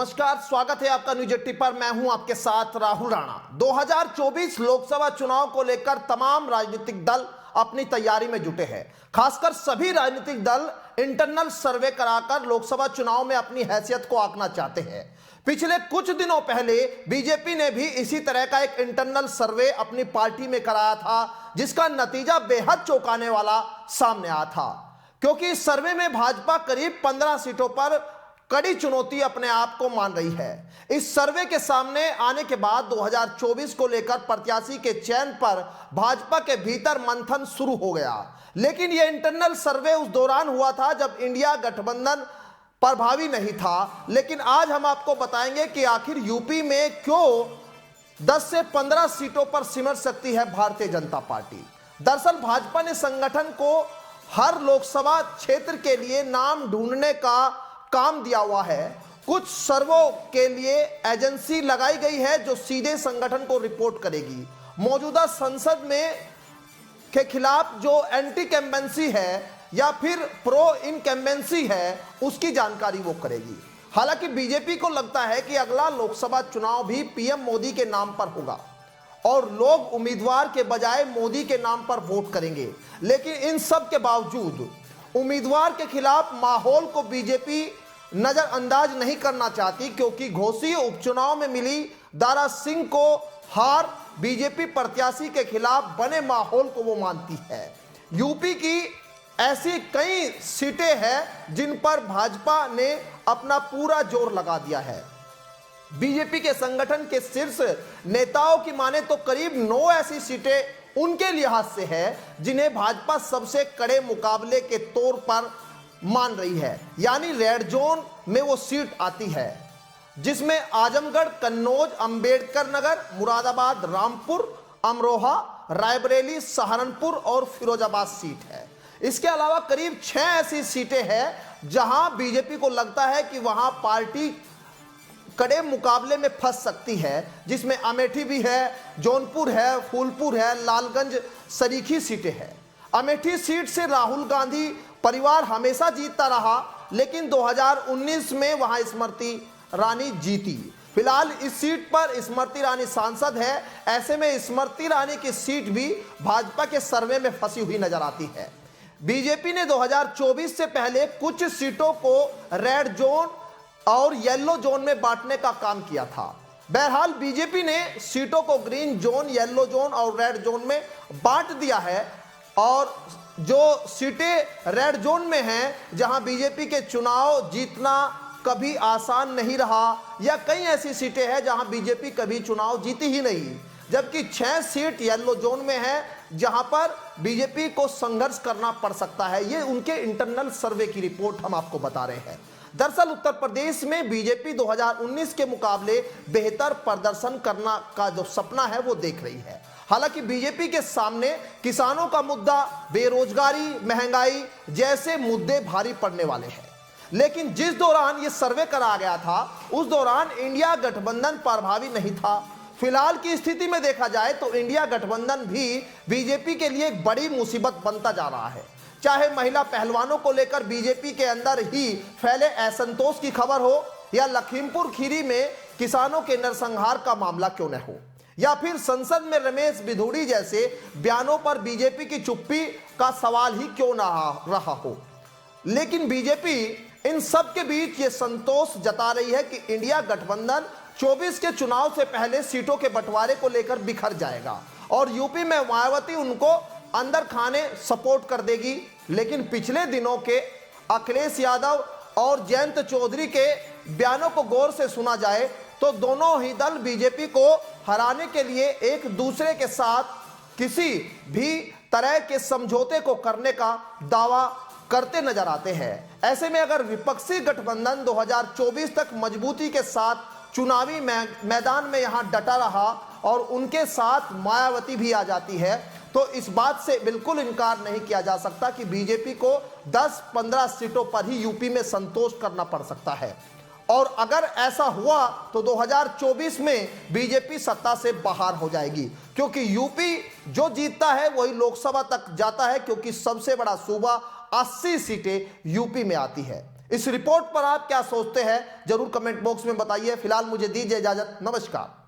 नमस्कार, स्वागत है आपका न्यूज 80 पर। मैं हूं आपके साथ राहुल राणा। 2024 लोकसभा चुनाव को लेकर तमाम राजनीतिक दल अपनी तैयारी में जुटे हैं। खासकर सभी राजनीतिक दल इंटरनल सर्वे कराकर लोकसभा चुनाव में अपनी हैसियत को आंकना चाहते हैं। पिछले कुछ दिनों पहले बीजेपी ने भी इसी तरह का एक इंटरनल सर्वे अपनी पार्टी में कराया था, जिसका नतीजा बेहद चौंकाने वाला सामने आया था, क्योंकि इस सर्वे में भाजपा करीब 15 सीटों पर कड़ी चुनौती अपने आप को मान रही है। इस सर्वे के सामने आने के बाद 2024 को लेकर प्रत्याशी के चयन पर भाजपा के भीतर मंथन शुरू हो गया। लेकिन यह इंटरनल सर्वे उस दौरान हुआ था जब इंडिया गठबंधन प्रभावी नहीं था। लेकिन आज हम आपको बताएंगे कि आखिर यूपी में क्यों 10 से 15 सीटों पर सिमट सकती है भारतीय जनता पार्टी। दरअसल भाजपा ने संगठन को हर लोकसभा क्षेत्र के लिए नाम ढूंढने का काम दिया हुआ है। कुछ सर्वों के लिए एजेंसी लगाई गई है जो सीधे संगठन को रिपोर्ट करेगी। मौजूदा संसद में के खिलाफ जो एंटी कैम्पेंसी है या फिर प्रो इनकैम्पेंसी है, उसकी जानकारी वो करेगी। हालांकि बीजेपी को लगता है कि अगला लोकसभा चुनाव भी पीएम मोदी के नाम पर होगा और लोग उम्मीदवार के बजाय मोदी के नाम पर वोट करेंगे। लेकिन इन सब के बावजूद उम्मीदवार के खिलाफ माहौल को बीजेपी नजरअंदाज नहीं करना चाहती, क्योंकि घोसी उपचुनाव में मिली दारा सिंह को हार बीजेपी प्रत्याशी के खिलाफ बने माहौल को वो मानती है। यूपी की ऐसी कई सीटें हैं जिन पर भाजपा ने अपना पूरा जोर लगा दिया है। बीजेपी के संगठन के शीर्ष नेताओं की माने तो करीब 9 ऐसी सीटें उनके लिहाज से है जिन्हें भाजपा सबसे कड़े मुकाबले के तौर पर मान रही है। यानी रेड जोन में वो सीट आती है, जिसमें आजमगढ़, कन्नौज, अंबेडकर नगर, मुरादाबाद, रामपुर, अमरोहा, रायबरेली, सहारनपुर और फिरोजाबाद सीट है। इसके अलावा करीब 6 ऐसी सीटें हैं जहां बीजेपी को लगता है कि वहां पार्टी कड़े मुकाबले में फंस सकती है, जिसमें अमेठी भी है, जौनपुर है, फूलपुर है, लालगंज, सरीखी सीटें हैं। अमेठी सीट से राहुल गांधी परिवार हमेशा जीतता रहा, लेकिन 2019 में वहां स्मृति ईरानी जीती। फिलहाल इस सीट पर स्मृति ईरानी सांसद है। ऐसे में स्मृति ईरानी की सीट भी भाजपा के सर्वे में फंसी हुई नजर आती है। बीजेपी ने 2024 से पहले कुछ सीटों को रेड जोन और येलो जोन में बांटने का काम किया था। बहरहाल बीजेपी ने सीटों को ग्रीन जोन, येलो जोन और रेड जोन में बांट दिया है, और जो सीटें रेड जोन में हैं, जहां बीजेपी के चुनाव जीतना कभी आसान नहीं रहा, या कई ऐसी सीटें हैं जहां बीजेपी कभी चुनाव जीती ही नहीं, जबकि 6 सीट येलो जोन में है जहां पर बीजेपी को संघर्ष करना पड़ सकता है। ये उनके इंटरनल सर्वे की रिपोर्ट हम आपको बता रहे हैं। दरअसल उत्तर प्रदेश में बीजेपी 2019 के मुकाबले बेहतर प्रदर्शन करना का जो सपना है वो देख रही है। हालांकि बीजेपी के सामने किसानों का मुद्दा, बेरोजगारी, महंगाई जैसे मुद्दे भारी पड़ने वाले हैं। लेकिन जिस दौरान ये सर्वे करा गया था उस दौरान इंडिया गठबंधन प्रभावी नहीं था। फिलहाल की स्थिति में देखा जाए तो इंडिया गठबंधन भी बीजेपी के लिए एक बड़ी मुसीबत बनता जा रहा है। चाहे महिला पहलवानों को लेकर बीजेपी के अंदर ही फैले असंतोष की खबर हो, या लखीमपुर खीरी में किसानों के नरसंहार का मामला क्यों न हो, या फिर संसद में रमेश बिधूड़ी जैसे बयानों पर बीजेपी की चुप्पी का सवाल ही क्यों ना रहा हो। लेकिन बीजेपी इन सब के बीच ये संतोष जता रही है कि इंडिया गठबंधन 24 के चुनाव से पहले सीटों के बंटवारे को लेकर बिखर जाएगा और यूपी में मायावती उनको अंदर खाने सपोर्ट कर देगी। लेकिन पिछले दिनों के अखिलेश यादव और जयंत चौधरी के बयानों को गौर से सुना जाए तो दोनों ही दल बीजेपी को हराने के लिए एक दूसरे के साथ किसी भी तरह के समझौते को करने का दावा करते नजर आते हैं। ऐसे में अगर विपक्षी गठबंधन 2024 तक मजबूती के साथ चुनावी मैदान में यहां डटा रहा और उनके साथ मायावती भी आ जाती है, तो इस बात से बिल्कुल इनकार नहीं किया जा सकता कि बीजेपी को 10-15 सीटों पर ही यूपी में संतोष करना पड़ सकता है। और अगर ऐसा हुआ तो 2024 में बीजेपी सत्ता से बाहर हो जाएगी, क्योंकि यूपी जो जीतता है वही लोकसभा तक जाता है, क्योंकि सबसे बड़ा सूबा 80 सीटें यूपी में आती है। इस रिपोर्ट पर आप क्या सोचते हैं जरूर कमेंट बॉक्स में बताइए। फिलहाल मुझे दीजिए इजाजत, नमस्कार।